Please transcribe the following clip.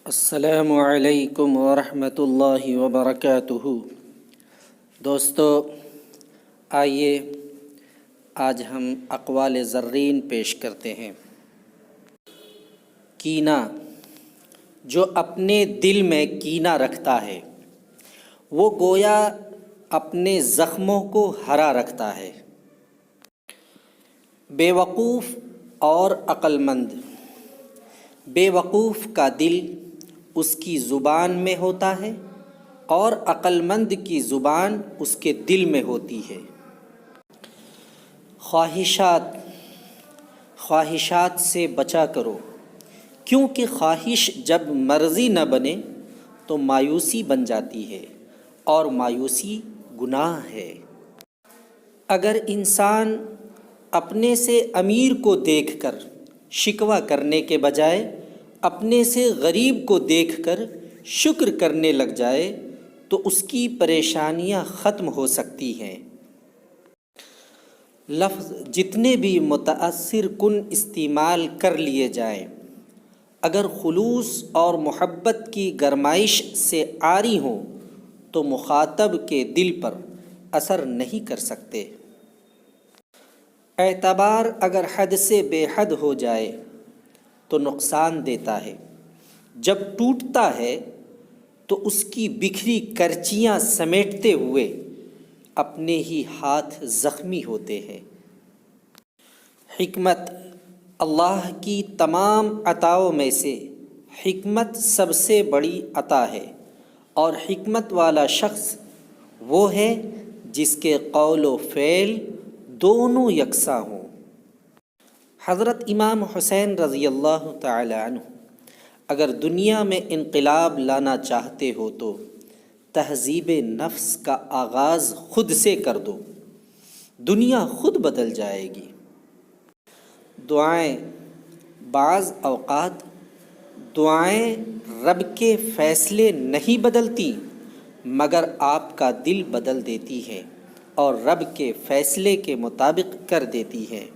السلام علیکم ورحمۃ اللہ وبرکاتہ۔ دوستو، آئیے آج ہم اقوال زرین پیش کرتے ہیں۔ کینہ، جو اپنے دل میں کینہ رکھتا ہے وہ گویا اپنے زخموں کو ہرا رکھتا ہے۔ بے وقوف اور عقل مند۔ بے وقوف کا دل اس کی زبان میں ہوتا ہے اور عقل مند کی زبان اس کے دل میں ہوتی ہے۔ خواہشات سے بچا کرو، کیونکہ خواہش جب مرضی نہ بنے تو مایوسی بن جاتی ہے اور مایوسی گناہ ہے۔ اگر انسان اپنے سے امیر کو دیکھ کر شکوہ کرنے کے بجائے اپنے سے غریب کو دیکھ کر شکر کرنے لگ جائے تو اس کی پریشانیاں ختم ہو سکتی ہیں۔ لفظ جتنے بھی متاثر کن استعمال کر لیے جائیں، اگر خلوص اور محبت کی گرمائش سے عاری ہوں تو مخاطب کے دل پر اثر نہیں کر سکتے۔ اعتبار اگر حد سے بے حد ہو جائے تو نقصان دیتا ہے۔ جب ٹوٹتا ہے تو اس کی بکھری کرچیاں سمیٹتے ہوئے اپنے ہی ہاتھ زخمی ہوتے ہیں۔ حکمت، اللہ کی تمام عطاؤں میں سے حکمت سب سے بڑی عطا ہے، اور حکمت والا شخص وہ ہے جس کے قول و فعل دونوں یکساں ہوں۔ حضرت امام حسین رضی اللہ تعالی عنہ اگر دنیا میں انقلاب لانا چاہتے ہو تو تہذیب نفس کا آغاز خود سے کر دو، دنیا خود بدل جائے گی۔ دعائیں، بعض اوقات دعائیں رب کے فیصلے نہیں بدلتی مگر آپ کا دل بدل دیتی ہیں اور رب کے فیصلے کے مطابق کر دیتی ہیں۔